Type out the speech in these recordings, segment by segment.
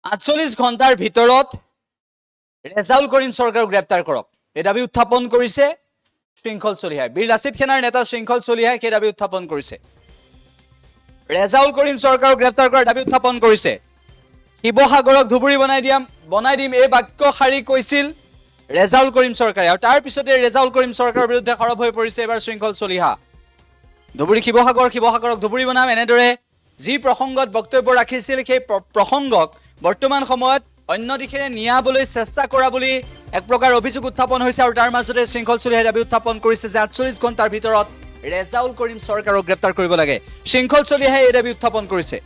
৪৮ ঘণ্টাৰ ভিতৰত ৰেজাউল কৰিম চৰকাৰক গ্ৰেপ্তাৰ কৰক এই দাবী উত্থাপন কৰিছে শৃংখল চলিহাই বীৰ লাচিত সেনাৰ নেতা শৃংখল চলিহাই সেই দাবী উত্থাপন কৰিছে ৰেজাউল কৰিম চৰকাৰক গ্ৰেপ্তাৰ কৰাৰ দাবী উত্থাপন কৰিছে শিৱসাগৰক ধুবুৰী বনাই দিম এই বাক্য শাৰী কৈছিল ৰেজাউল কৰিম চৰকাৰে আৰু তাৰ পিছতে ৰেজাউল কৰিম চৰকাৰৰ বিৰুদ্ধে খৰব হৈ পৰিছে এবাৰ শৃংখল চলিহা ধুবুৰী শিৱসাগৰক ধুবুৰী বনাম এনেদৰে যি প্ৰসংগত বক্তব্য ৰাখিছিল সেই প্ৰসংগক বৰ্তমান সময়ত অন্য দিশেৰে নিয়াবলৈ চেষ্টা কৰা বুলি এক প্ৰকাৰ অভিযোগ উত্থাপন হৈছে আৰু তাৰ মাজতে শৃংখল চলিহাই দাবী উত্থাপন কৰিছে যে ৪৮ ঘণ্টাৰ ভিতৰত ৰেজাউল কৰিম চৰকাৰক গ্ৰেপ্তাৰ কৰিব লাগে শৃংখল চলিহাই এই দাবী উত্থাপন কৰিছে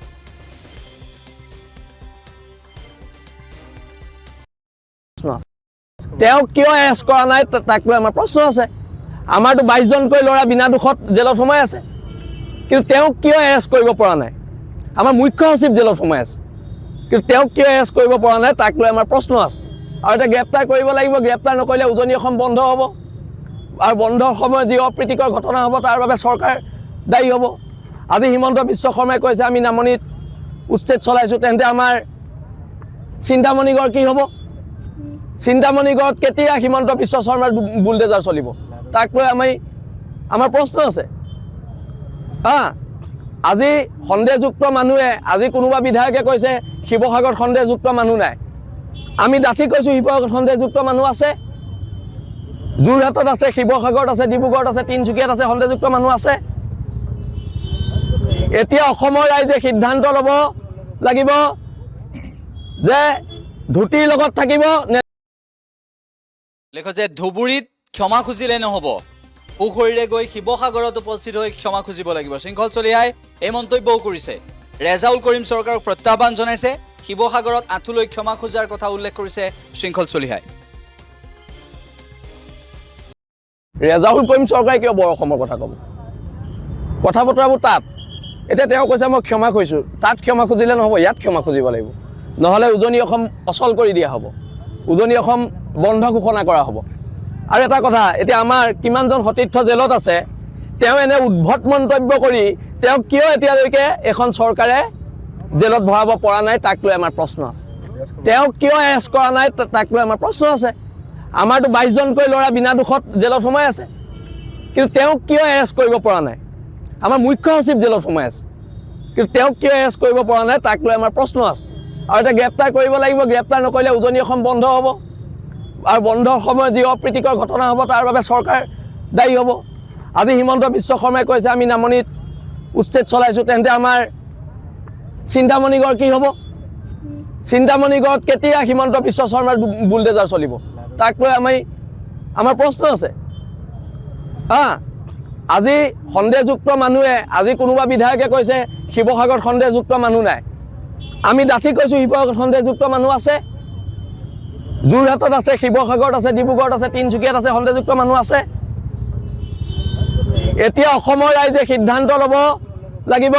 তেওঁ কিয় এৰেষ্ট কৰা নাই তাক লৈ আমাৰ প্ৰশ্ন আছে আমাৰতো ২২ জনকৈ ল'ৰা বিনা দোষত জেলত সোমাই আছে কিন্তু তেওঁ কিয় এৰেষ্ট কৰিব পৰা নাই আমাৰ মুখ্য সচিব জেলত সোমাই আছে কিন্তু তেওঁ কিয় এৰেষ্ট কৰিব পৰা নাই তাক লৈ আমাৰ প্ৰশ্ন আছে আৰু এটা গ্ৰেপ্তাৰ কৰিব লাগিব গ্ৰেপ্তাৰ নকৰিলে উজনি অসম বন্ধ হ'ব আৰু বন্ধৰ সময়ত যি অপ্ৰীতিকৰ ঘটনা হ'ব তাৰ বাবে চৰকাৰ দায়ী হ'ব আজি হিমন্ত বিশ্ব শৰ্মাই কৈছে আমি নামনিত উচ্ছেদ চলাইছোঁ তেন্তে আমাৰ চিন্তামণিগড় কি হ'ব চিন্তামণিগড়ত কেতিয়া হিমন্ত বিশ্ব শৰ্মাৰ বুলডেজাৰ চলিব তাক লৈ আমাৰ প্ৰশ্ন আছে আজি সন্দেহযুক্ত মানুহে আজি কোনোবা বিধায়কে কৈছে শিৱসাগৰত সন্দেহযুক্ত মানুহ নাই আমি ডাঠি কৈছোঁ শিৱসাগৰত সন্দেহযুক্ত মানুহ আছে যোৰহাটত আছে শিৱসাগৰত আছে ডিব্ৰুগড়ত আছে তিনিচুকীয়াত আছে সন্দেহযুক্ত মানুহ আছে এতিয়া অসমৰ ৰাইজে সিদ্ধান্ত ল'ব লাগিব যে ধুতিৰ লগত থাকিব নে লেখ যে ধুবুৰীত ক্ষমা খুজিলে নহ'ব পুখুৰীৰে গৈ শিৱসাগৰত উপস্থিত হৈ ক্ষমা খুজিব লাগিব শৃংখল চলিহাই এই মন্তব্যও কৰিছে ৰেজাউল কৰিম চৰকাৰক প্ৰত্যাহ্বান জনাইছে শিৱসাগৰত আঁঠুলৈ ক্ষমা খোজাৰ কথা উল্লেখ কৰিছে শৃংখল চলিহাই ৰেজাউল কৰিম চৰকাৰে কিয় বৰ অসমৰ কথা ক'ব কথা বতৰাবোৰ তাত এতিয়া তেওঁ কৈছে মই ক্ষমা খুজিছোঁ তাত ক্ষমা খুজিলে নহ'ব ইয়াত ক্ষমা খুজিব লাগিব নহ'লে উজনি অসম অচল কৰি দিয়া হ'ব উজনি অসম বন্ধ ঘোষণা কৰা হ'ব আৰু এটা কথা এতিয়া আমাৰ কিমানজন সতীৰ্থ জেলত আছে তেওঁ এনে উদ্ভট মন্তব্য কৰি তেওঁ কিয় এতিয়ালৈকে এখন চৰকাৰে জেলত ভৰাব পৰা নাই তাক লৈ আমাৰ প্ৰশ্ন আছে তেওঁ কিয় এৰেষ্ট কৰা নাই তাক লৈ আমাৰ প্ৰশ্ন আছে আমাৰতো ২২ জনকৈ ল'ৰা বিনা দোষত জেলত সোমাই আছে কিন্তু তেওঁ কিয় এৰেষ্ট কৰিব পৰা নাই আমাৰ মুখ্য সচিব জেলত সোমাই আছে কিন্তু তেওঁ কিয় এৰেষ্ট কৰিব পৰা নাই তাক লৈ আমাৰ প্ৰশ্ন আছে আৰু এটা গ্ৰেপ্তাৰ কৰিব লাগিব গ্ৰেপ্তাৰ নকৰিলে উজনি অসম বন্ধ হ'ব আৰু বন্ধৰ সময়ত যি অপ্ৰীতিকৰ ঘটনা হ'ব তাৰ বাবে চৰকাৰ দায়ী হ'ব আজি হিমন্ত বিশ্ব শৰ্মাই কৈছে আমি নামনিত উচ্ছেদ চলাইছোঁ তেন্তে আমাৰ চিন্তামণিগড় কি হ'ব চিন্তামণিগড়ত কেতিয়া হিমন্ত বিশ্ব শৰ্মাৰ বুলডেজাৰ চলিব তাক লৈ আমাৰ প্ৰশ্ন আছে আজি সন্দেহযুক্ত মানুহে আজি কোনোবা বিধায়কে কৈছে শিৱসাগৰত সন্দেহযুক্ত মানুহ নাই আমি ডাঠি কৈছোঁ শিৱসাগৰত সন্দেহযুক্ত মানুহ আছে যোৰহাটত আছে শিৱসাগৰত আছে ডিব্ৰুগড়ত আছে তিনিচুকীয়াত আছে সন্দেহযুক্ত মানুহ আছে এতিয়া অসমৰ ৰাইজে সিদ্ধান্ত ল'ব লাগিব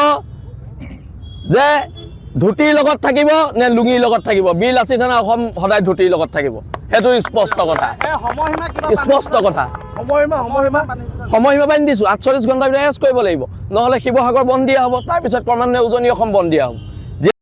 যে ধুতিৰ লগত থাকিব নে লুঙিৰ লগত থাকিব বীৰ লাচিত সেনা অসম সদায় ধুতিৰ লগত থাকিব সেইটো স্পষ্ট কথা স্পষ্ট কথা সময়সীমা বান্ধি দিছোঁ ৪৮ ঘণ্টাৰ ভিতৰত এৰেষ্ট কৰিব লাগিব নহ'লে শিৱসাগৰ বন্ধ দিয়া হ'ব তাৰপিছত ক্ৰমান্বয়ে উজনি অসম বন্ধ দিয়া হ'ব